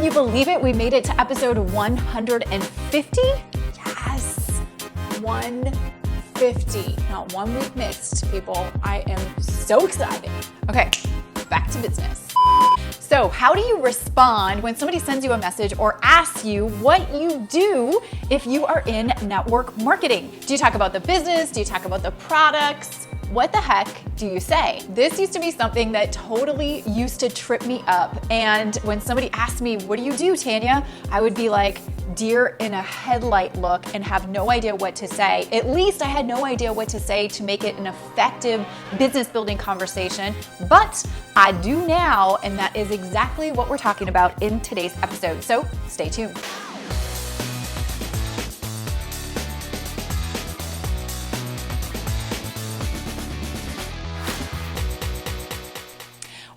Can you believe it? We made it to episode 150? Yes, 150. Not 1 week missed, people. I am so excited. Okay, back to business. So how do you respond when somebody sends you a message or asks you what you do if you are in network marketing? Do you talk about the business? Do you talk about the products? What the heck do you say? This used to be something that totally used to trip me up. And when somebody asked me, what do you do, Tanya? I would be like, deer in a headlight look and have no idea what to say. At least I had no idea what to say to make it an effective business building conversation, but I do now, and that is exactly what we're talking about in today's episode. So stay tuned.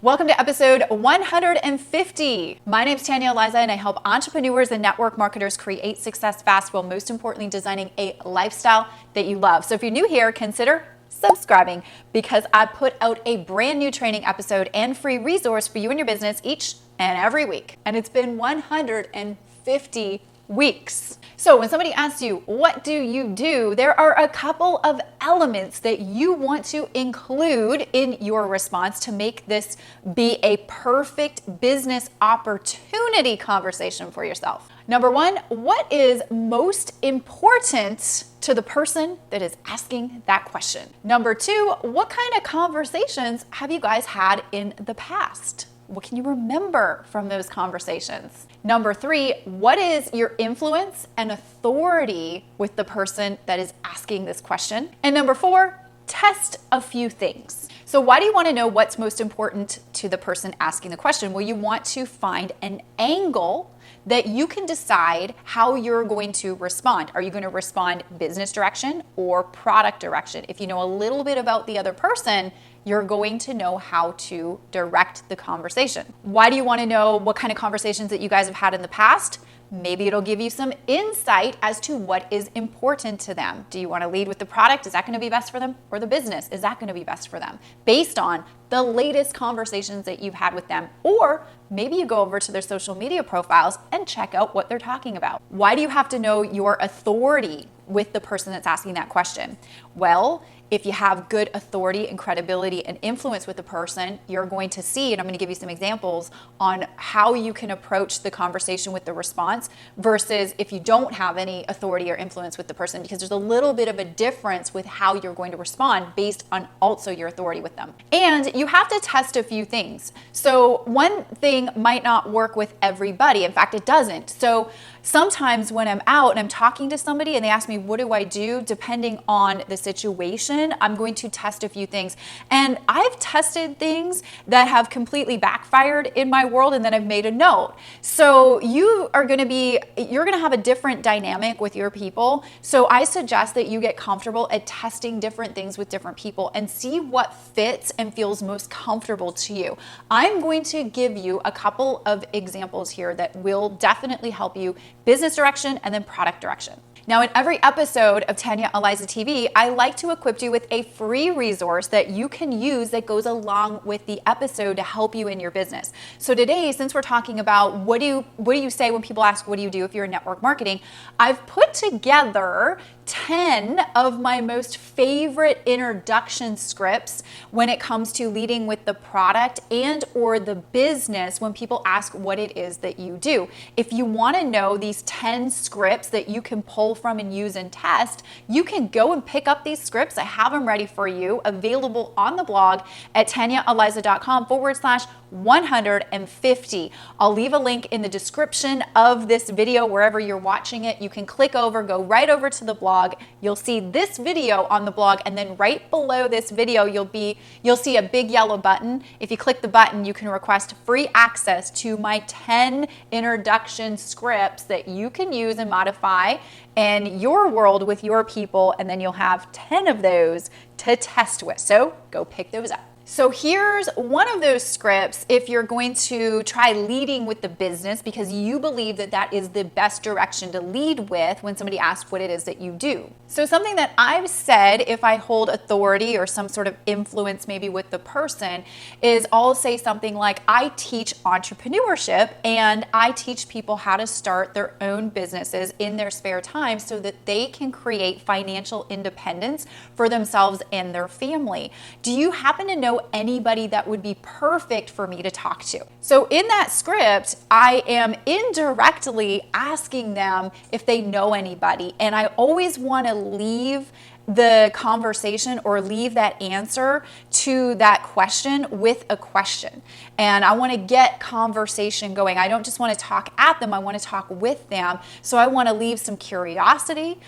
Welcome to episode 150. My name is Tanya Aliza, and I help entrepreneurs and network marketers create success fast while most importantly designing a lifestyle that you love. So if you're new here, consider subscribing because I put out a brand new training episode and free resource for you and your business each and every week. And it's been 150 weeks. So when somebody asks you, what do you do? There are a couple of elements that you want to include in your response to make this be a perfect business opportunity conversation for yourself. Number one, what is most important to the person that is asking that question? Number two, what kind of conversations have you guys had in the past? What can you remember from those conversations? Number three, what is your influence and authority with the person that is asking this question? And number four, test a few things. So why do you want to know what's most important to the person asking the question? Well, you want to find an angle that you can decide how you're going to respond. Are you going to respond business direction or product direction? If you know a little bit about the other person, you're going to know how to direct the conversation. Why do you want to know what kind of conversations that you guys have had in the past? Maybe it'll give you some insight as to what is important to them. Do you want to lead with the product? Is that going to be best for them? Or the business? Is that going to be best for them? Based on the latest conversations that you've had with them. Or maybe you go over to their social media profiles and check out what they're talking about. Why do you have to know your authority with the person that's asking that question? Well, if you have good authority and credibility and influence with the person, you're going to see, and I'm going to give you some examples on how you can approach the conversation with the response versus if you don't have any authority or influence with the person, because there's a little bit of a difference with how you're going to respond based on also your authority with them. And you have to test a few things. So one thing might not work with everybody. In fact, it doesn't. So sometimes when I'm out and I'm talking to somebody and they ask me, what do I do? Depending on the situation, I'm going to test a few things. And I've tested things that have completely backfired in my world, and then I've made a note. So you're going to have a different dynamic with your people. So I suggest that you get comfortable at testing different things with different people and see what fits and feels most comfortable to you. I'm going to give you a couple of examples here that will definitely help you business direction and then product direction. Now, in every episode of Tanya Aliza TV, I like to equip you with a free resource that you can use that goes along with the episode to help you in your business. So today, since we're talking about what do you say when people ask, what do you do if you're in network marketing, I've put together 10 of my most favorite introduction scripts when it comes to leading with the product and or the business when people ask what it is that you do. If you want to know these 10 scripts that you can pull from and use and test, you can go and pick up these scripts. I have them ready for you, available on the blog at tanyaaliza.com/150. I'll leave a link in the description of this video wherever you're watching it. You can click over, go right over to the blog. You'll see this video on the blog, and then right below this video, you'll see a big yellow button. If you click the button, you can request free access to my 10 introduction scripts that you can use and modify in your world with your people, and then you'll have 10 of those to test with. So go pick those up. So here's one of those scripts if you're going to try leading with the business because you believe that that is the best direction to lead with when somebody asks what it is that you do. So something that I've said if I hold authority or some sort of influence maybe with the person is I'll say something like, I teach entrepreneurship and I teach people how to start their own businesses in their spare time so that they can create financial independence for themselves and their family. Do you happen to know anybody that would be perfect for me to talk to? So in that script, I am indirectly asking them if they know anybody, and I always want to leave the conversation or leave that answer to that question with a question. And I want to get conversation going. I don't just want to talk at them, I want to talk with them. So I want to leave some curiosity.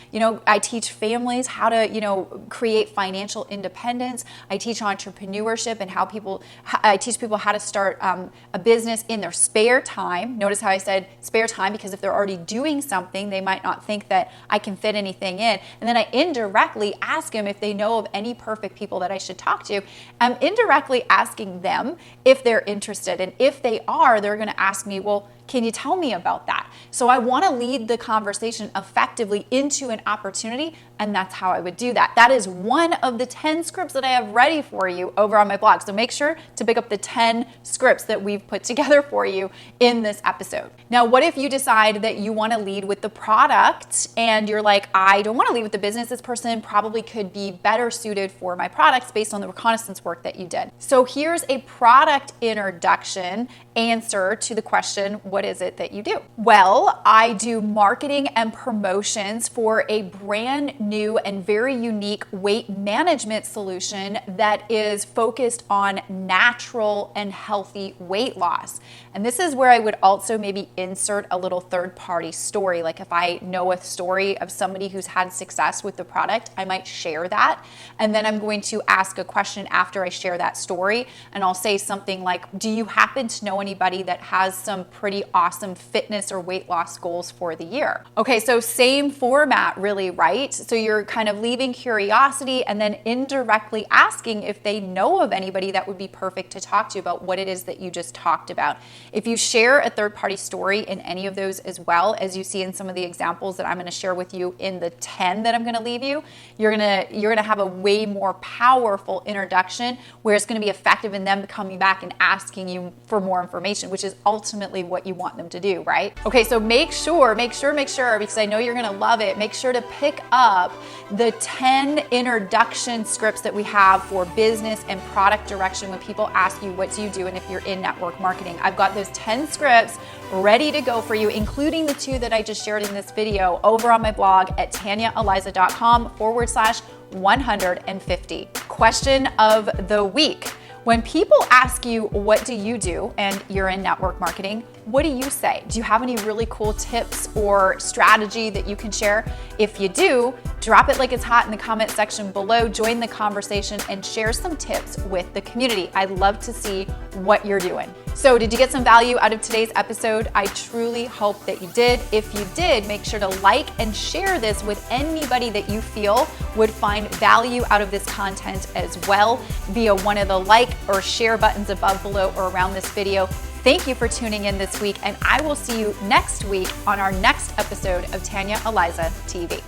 I teach families how to, create financial independence. I teach entrepreneurship and I teach people how to start a business in their spare time. Notice how I said spare time, because if they're already doing something, they might not think that I can fit anything in. And then I indirectly ask them if they know of any perfect people that I should talk to. I'm indirectly asking them if they're interested. And if they are, they're going to ask me, well, can you tell me about that? So I want to lead the conversation effectively into an opportunity, and that's how I would do that. That is one of the 10 scripts that I have ready for you over on my blog. So make sure to pick up the 10 scripts that we've put together for you in this episode. Now, what if you decide that you want to lead with the product and you're like, I don't want to lead with the business. This person probably could be better suited for my products based on the reconnaissance work that you did. So here's a product introduction answer to the question, what is it that you do? Well, I do marketing and promotions for a brand new and very unique weight management solution that is focused on natural and healthy weight loss. And this is where I would also maybe insert a little third-party story. Like if I know a story of somebody who's had success with the product, I might share that. And then I'm going to ask a question after I share that story. And I'll say something like, do you happen to know anybody that has some pretty awesome fitness or weight loss goals for the year? Okay, so same format really, right? So you're kind of leaving curiosity and then indirectly asking if they know of anybody that would be perfect to talk to about what it is that you just talked about. If you share a third-party story in any of those as well, as you see in some of the examples that I'm going to share with you in the 10 that I'm going to leave you, you're going to have a way more powerful introduction where it's going to be effective in them coming back and asking you for more information, which is ultimately what you want them to do, right? Okay, so make sure, because I know you're going to love it, make sure to pick up the 10 introduction scripts that we have for business and product direction when people ask you, what do you do? And if you're in network marketing, I've got those 10 scripts ready to go for you, including the 2 that I just shared in this video over on my blog at tanyaaliza.com/150. Question of the week. When people ask you, what do you do? And you're in network marketing, what do you say? Do you have any really cool tips or strategy that you can share? If you do, drop it like it's hot in the comment section below, join the conversation and share some tips with the community. I'd love to see what you're doing. So did you get some value out of today's episode? I truly hope that you did. If you did, make sure to like and share this with anybody that you feel would find value out of this content as well via one of the like or share buttons above, below, or around this video. Thank you for tuning in this week, and I will see you next week on our next episode of Tanya Aliza TV.